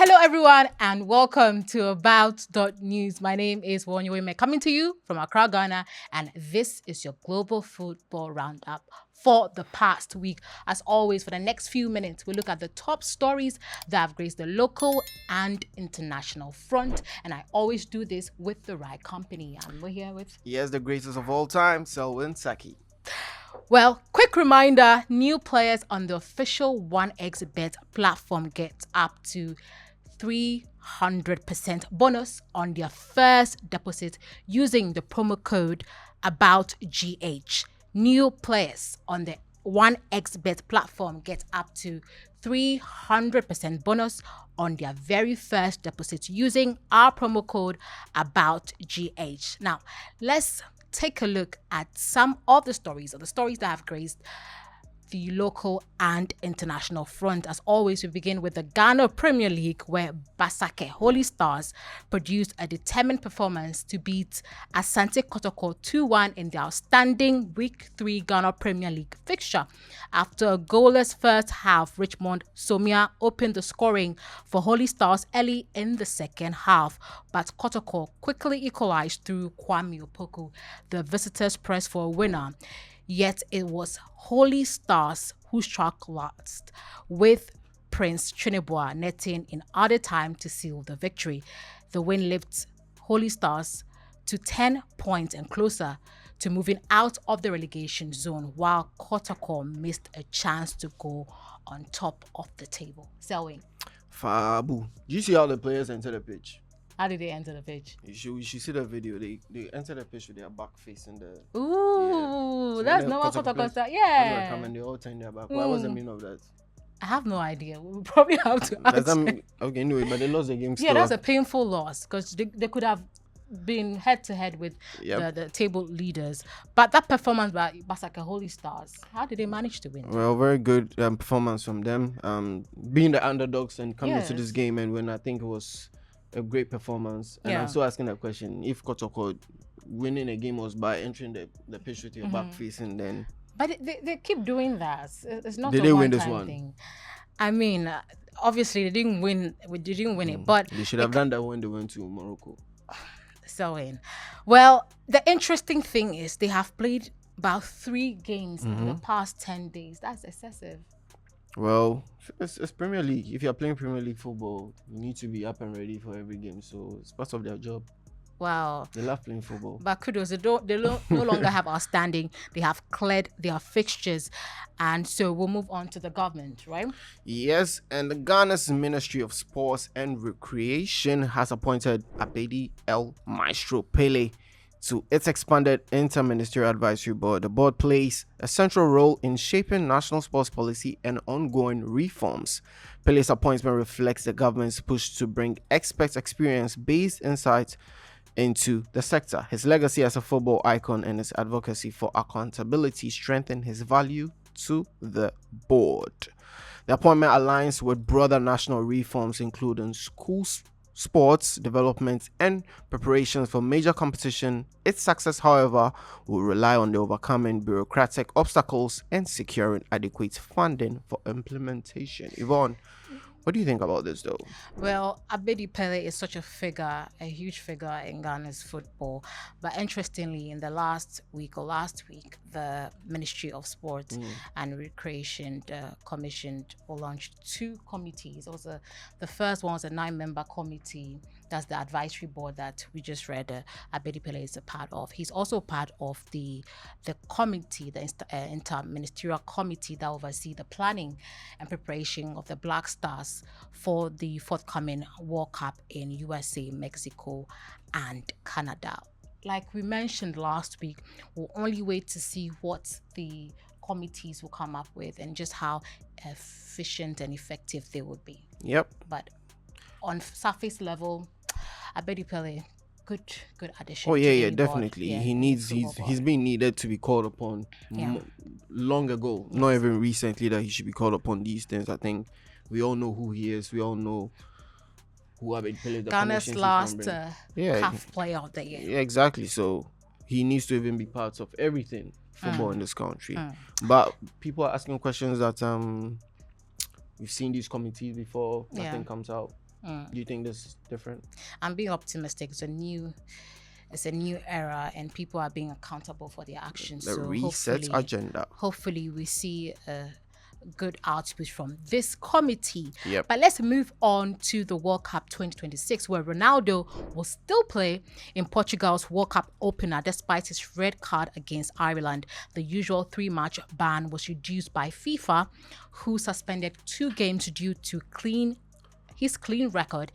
Hello, everyone, and welcome to About.News. My name is Wonyoime, coming to you from Accra, Ghana, and this is your Global Football Roundup for the past week. As always, for the next few minutes, we look at the top stories that have graced the local and international front, and I always do this with the right company. And we're here with... Yes, the greatest of all time, Selwyn Saki. Well, quick reminder, new players on the official 1xBet platform get up to 300% bonus on their first deposit using the promo code ABOUTGH. New players on the 1xBet platform get up to 300% bonus on their very first deposit using our promo code ABOUTGH. Now, let's take a look at some of the stories that have graced the local and international front. As always, we begin with the Ghana Premier League, where Basake Holy Stars produced a determined performance to beat Asante Kotoko 2-1 in the outstanding Week 3 Ghana Premier League fixture. After a goalless first half, Richmond Somia opened the scoring for Holy Stars early in the second half, but Kotoko quickly equalized through Kwame Opoku. The visitors pressed for a winner. Yet it was Holy Stars who struck last, with Prince Chineboa netting in added time to seal the victory. The win lifts Holy Stars to 10 points and closer to moving out of the relegation zone, while Kotoko missed a chance to go on top of the table. Selwyn. Fabu. Do you see how the players enter the pitch? How did they enter the pitch? You should see the video. They enter the pitch with their back facing the... Ooh, So that's when not what Kotoko Kotoko players- said. when they Yeah. come and they all turn their back. What was the meaning of that? I have no idea. We'll probably have to Does ask. that mean, okay, anyway, but they lost the game still. Yeah, that's a painful loss because they could have been head to head with the table leaders. But that performance by Basake Holy Stars, how did they manage to win? Well, very good performance from them. Being the underdogs and coming into this Yes. game and when I think it was a great performance. And Yeah. I'm still asking that question. If Kotoko winning a game was by entering the pitch with your back facing, then... But they keep doing that. It's not Did a they win this one-time one? thing. I mean, obviously they didn't win. They didn't win it, but They should have done that when they went to Morocco. Well, the interesting thing is they have played about 3 games in the past 10 days. That's excessive. Well, it's Premier League. If you're playing Premier League football, you need to be up and ready for every game. So it's part of their job. Wow. They love playing football. But kudos, they no longer have outstanding. They have cleared their fixtures. And so we'll move on to the government, right? Yes, and the Ghana's Ministry of Sports and Recreation has appointed Abedi Maestro Pelé to its expanded Inter-Ministerial Advisory Board. The board plays a central role in shaping national sports policy and ongoing reforms. Pelé's appointment reflects the government's push to bring expert experience-based insights into the sector. His legacy as a football icon and his advocacy for accountability strengthen his value to the board. The appointment aligns with broader national reforms, including schools, sports development, and preparations for major competition. Its success, however, will rely on the overcoming bureaucratic obstacles and securing adequate funding for implementation. Yvonne, what do you think about this, though? Well, Abedi Pelé is such a figure, a huge figure in Ghana's football. But interestingly, in the last week, the Ministry of Sport and Recreation commissioned or launched 2 committees. Also, the first one was a 9-member committee. That's the advisory board that we just read. Abedi Pelé is a part of. He's also part of the committee, the inter-ministerial committee that oversees the planning and preparation of the Black Stars for the forthcoming World Cup in USA, Mexico, and Canada. Like we mentioned last week, we'll only wait to see what the committees will come up with and just how efficient and effective they would be. Yep. But on surface level, Abedi Pelé, good addition. Oh to yeah, the definitely. board. Yeah, He needs. He's been needed to be called upon long ago. Not even recently that he should be called upon these things. I think we all know who he is. We all know who Abedi Pelé. Ghana's last CAF player of the year. Yeah, exactly. So he needs to even be part of everything football in this country. But people are asking questions that we've seen these committees before. Nothing comes out. Do you think this is different? I'm being optimistic. It's a new era, and people are being accountable for their actions. The so reset agenda. Hopefully, we see a good output from this committee. Yep. But let's move on to the World Cup 2026, where Ronaldo will still play in Portugal's World Cup opener despite his red card against Ireland. The usual 3-match ban was reduced by FIFA, who suspended 2 games due to his clean record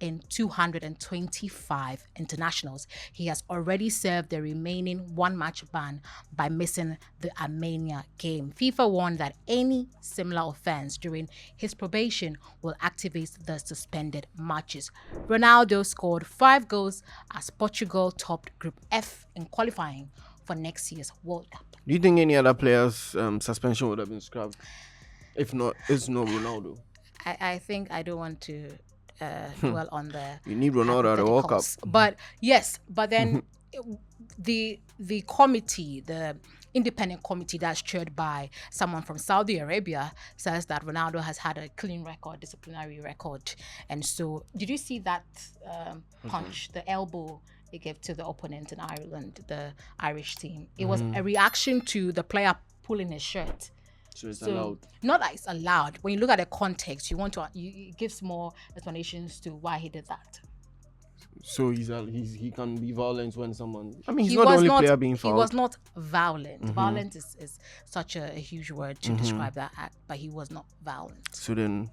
in 225 internationals. He has already served the remaining 1-match ban by missing the Armenia game. FIFA warned that any similar offense during his probation will activate the suspended matches. Ronaldo scored 5 goals as Portugal topped Group F in qualifying for next year's World Cup. Do you think any other player's suspension would have been scrubbed? If not, it's no Ronaldo. I think I don't want to dwell on the. You need Ronaldo at the World Cup. But yes, but then the committee, the independent committee that's chaired by someone from Saudi Arabia, says that Ronaldo has had a clean record, disciplinary record. And so, did you see that punch, the elbow he gave to the opponent in Ireland, the Irish team? It was a reaction to the player pulling his shirt. So it's allowed. Not that it's allowed. When you look at the context, it gives more explanations to why he did that. So he can be violent when someone. I mean, he's not the only player being fouled. He was not violent. Violent is such a huge word to describe that act, but he was not violent. So then,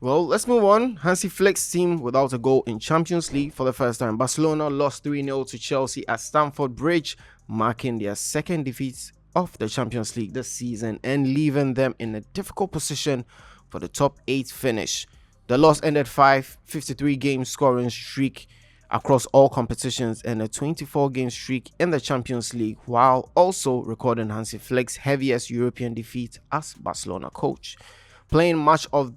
well, let's move on. Hansi Flick's team without a goal in Champions League for the first time. Barcelona lost 3-0 to Chelsea at Stamford Bridge, marking their second defeat of the Champions League this season and leaving them in a difficult position for the top 8 finish. The loss ended 53 game scoring streak across all competitions and a 24-game streak in the Champions League, while also recording Hansi Flick's heaviest European defeat as Barcelona coach. Playing much of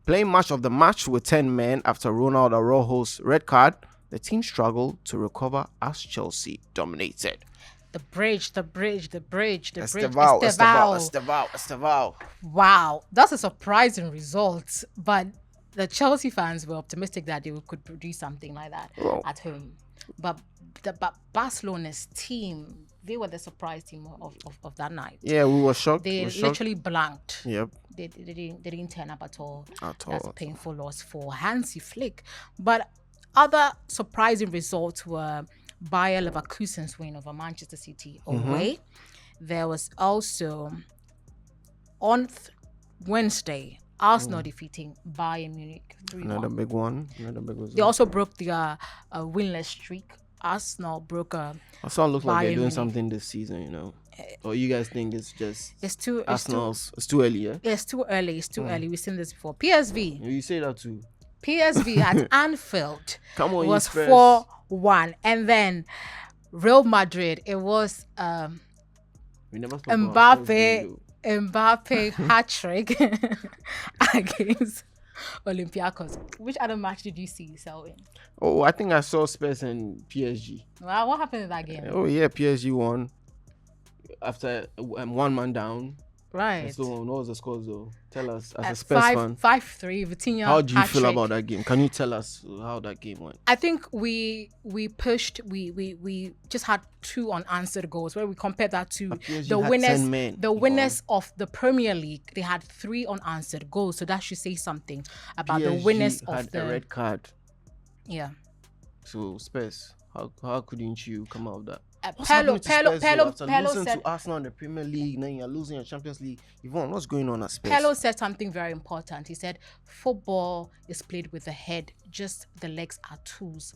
the match with 10 men after Ronaldo Araujo's red card, the team struggled to recover as Chelsea dominated. The bridge. Esteval. Wow, that's a surprising result. But the Chelsea fans were optimistic that they could produce something like that at home. But Barcelona's team, they were the surprise team of that night. Yeah, we were shocked. They literally blanked. Yep. They didn't turn up at all. That's a painful loss for Hansi Flick. But other surprising results were Bayer Leverkusen's win over Manchester City away. There was also on Wednesday Arsenal defeating Bayern Munich 3-1. Another big one. They also broke the winless streak. Arsenal broke Arsenal looks like they're doing Munich. Something this season, you know. Or you guys think it's just it's too early, yeah? Yeah, it's too early. We've seen this before. PSV You say that too. at Anfield Come on, was you 4-1, and then Real Madrid, it was we never spoke about Mbappe hat-trick against Olympiacos. Which other match did you see, Selwyn? Oh, I think I saw Spurs and PSG. Wow, what happened in that game? Oh yeah, PSG won after 1 man down. Right. So what was the scores though? Tell us as a Spurs fan. 5-3, Vitinha. How do you feel about that game? Can you tell us how that game went? I think we pushed. We just had 2 unanswered goals. Where we compared that to the winners of the Premier League. They had 3 unanswered goals. So that should say something about PSG the winners had of the a red card. Yeah. So Spurs, how couldn't you come out of that? Pello losing said to Arsenal in the Premier League, then you're losing your Champions League. Yvonne, what's going on at Spurs? Pello said something very important. He said, football is played with the head, just the legs are tools.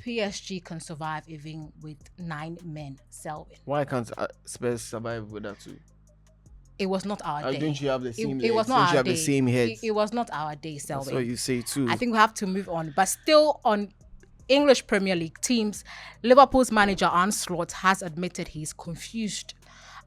PSG can survive even with 9 men. Selwyn. Why can't Spurs survive with that too? It was not our day. Don't you have the same it was legs? not Don't our you have day. the same heads? It was not our day, Selwyn. That's what you say too. I think we have to move on. But still on English Premier League teams, Liverpool's manager Arne Slot has admitted he's confused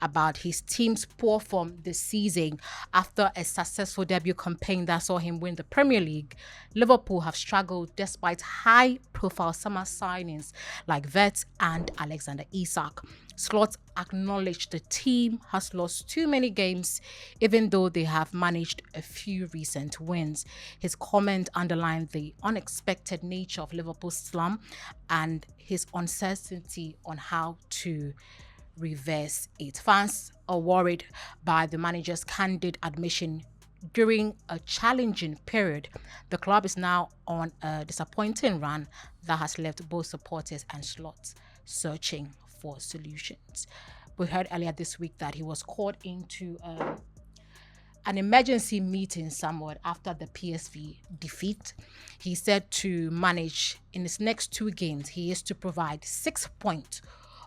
about his team's poor form this season. After a successful debut campaign that saw him win the Premier League, Liverpool have struggled despite high-profile summer signings like Vets and Alexander Isak. Slot acknowledged the team has lost too many games, even though they have managed a few recent wins. His comment underlined the unexpected nature of Liverpool's slump and his uncertainty on how to reverse it. Fans are worried by the manager's candid admission during a challenging period. The club is now on a disappointing run that has left both supporters and Slot searching for solutions. We heard earlier this week that he was called into an emergency meeting somewhat after the PSV defeat. He said to manage in his next 2 games, he is to provide 6 points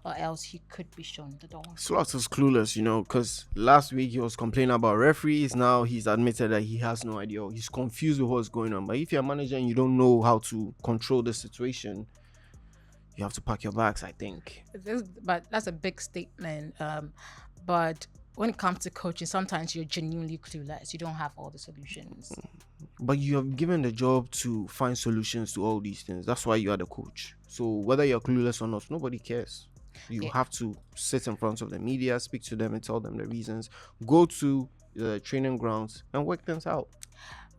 or else he could be shown the door. Slot is clueless, because last week he was complaining about referees. Now he's admitted that he has no idea. He's confused with what's going on. But if you're a manager and you don't know how to control the situation, you have to pack your bags, I think. But that's a big statement. But when it comes to coaching, sometimes you're genuinely clueless. You don't have all the solutions. But you have given the job to find solutions to all these things. That's why you are the coach. So whether you're clueless or not, nobody cares. You have to sit in front of the media, speak to them and tell them the reasons. Go to the training grounds and work things out.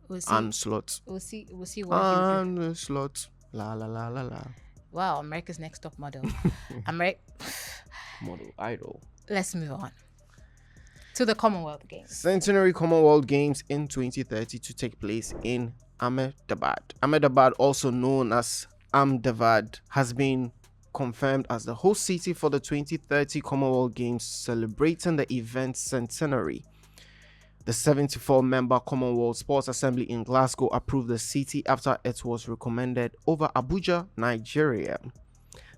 We'll see. And Slot. We'll see what And Slot. La la la la la. Wow, America's Next Top Model. Model idol. Let's move on to the Commonwealth Games. Centenary Commonwealth Games in 2030 to take place in Ahmedabad. Ahmedabad, also known as Ahmedabad, has been confirmed as the host city for the 2030 Commonwealth Games, celebrating the event's centenary. The 74-member Commonwealth Sports Assembly in Glasgow approved the city after it was recommended over Abuja, Nigeria.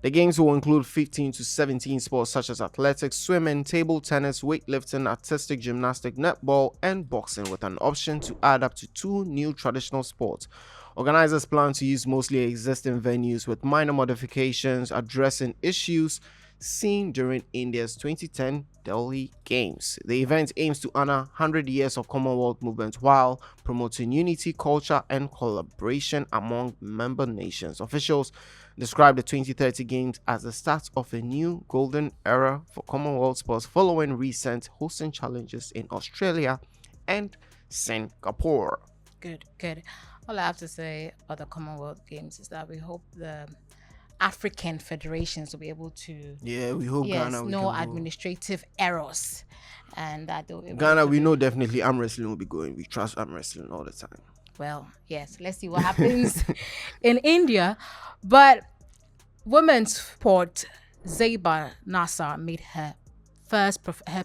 The games will include 15 to 17 sports such as athletics, swimming, table tennis, weightlifting, artistic gymnastics, netball, and boxing, with an option to add up to 2 new traditional sports. Organizers plan to use mostly existing venues with minor modifications, addressing issues seen during India's 2010 Delhi Games. The event aims to honor 100 years of Commonwealth movement while promoting unity, culture, and collaboration among member nations. Officials describe the 2030 Games as the start of a new golden era for Commonwealth sports following recent hosting challenges in Australia and Singapore. Good. All I have to say about the Commonwealth Games is that we hope the African federations will be able to. Yeah, we hope Ghana. No administrative errors, and that they'll be Ghana. We know definitely arm wrestling will be going. We trust arm wrestling all the time. Well, yes. Let's see what happens in India, but women's sport Zeina Nassar made her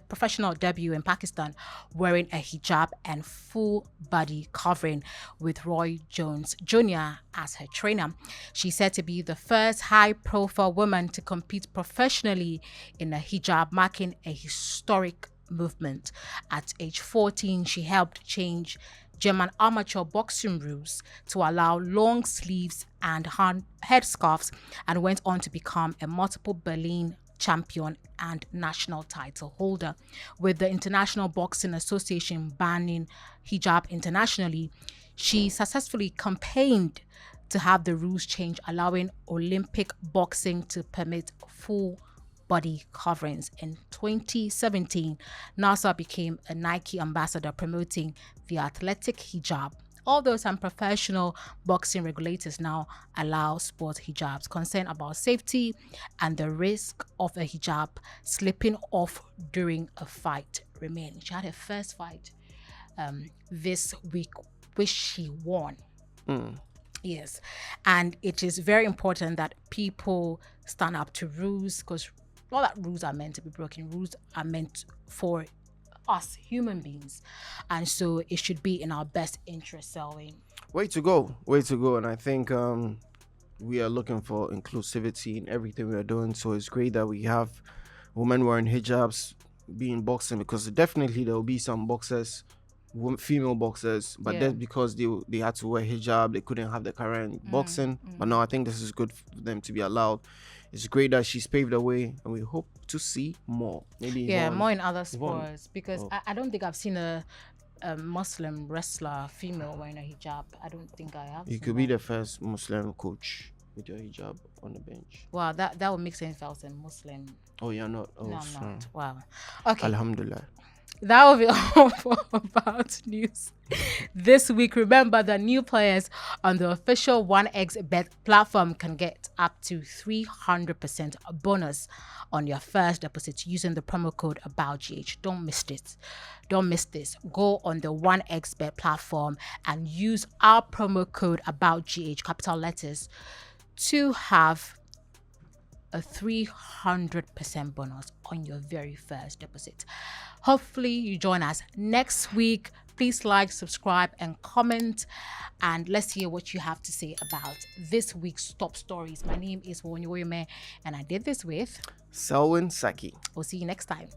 professional debut in Pakistan wearing a hijab and full body covering with Roy Jones Jr. as her trainer. She's said to be the first high-profile woman to compete professionally in a hijab, marking a historic movement. At age 14, she helped change German amateur boxing rules to allow long sleeves and headscarves, and went on to become a multiple Berlin champion and national title holder. With the International Boxing Association banning hijab internationally, she successfully campaigned to have the rules changed, allowing Olympic boxing to permit full body coverings. In 2017, Nassar became a Nike ambassador promoting the athletic hijab. Although some professional boxing regulators now allow sports hijabs, concern about safety and the risk of a hijab slipping off during a fight remain. She had her first fight this week, which she won. Yes, and it is very important that people stand up to rules, because not that rules are meant to be broken. Rules are meant for us human beings, and so it should be in our best interest. Selwyn, way to go, and I think we are looking for inclusivity in everything we are doing. So it's great that we have women wearing hijabs being boxing, because definitely there will be some boxers, female boxers, but that's because they had to wear hijab, they couldn't have the current boxing. But no, I think this is good for them to be allowed. It's great that she's paved the way, and we hope to see more. Maybe more in other sports, because I don't think I've seen a Muslim wrestler female wearing a hijab. I don't think I have. You could be the first Muslim coach with your hijab on the bench. Wow, that would make sense if I was a Muslim. Oh, you're not? Oh, No, I'm so. not. Wow. Okay. Alhamdulillah. That will be all for About News this week. Remember that new players on the official 1xBet platform can get up to 300% bonus on your first deposit using the promo code ABOUTGH. Don't miss it. Don't miss this. Go on the 1xBet platform and use our promo code ABOUTGH, capital letters, to have a 300% bonus on your very first deposit. Hopefully you join us next week. Please like, subscribe, and comment, and let's hear what you have to say about this week's top stories. My name is Wonyoyeme, and I did this with Selwyn Saki. We'll see you next time.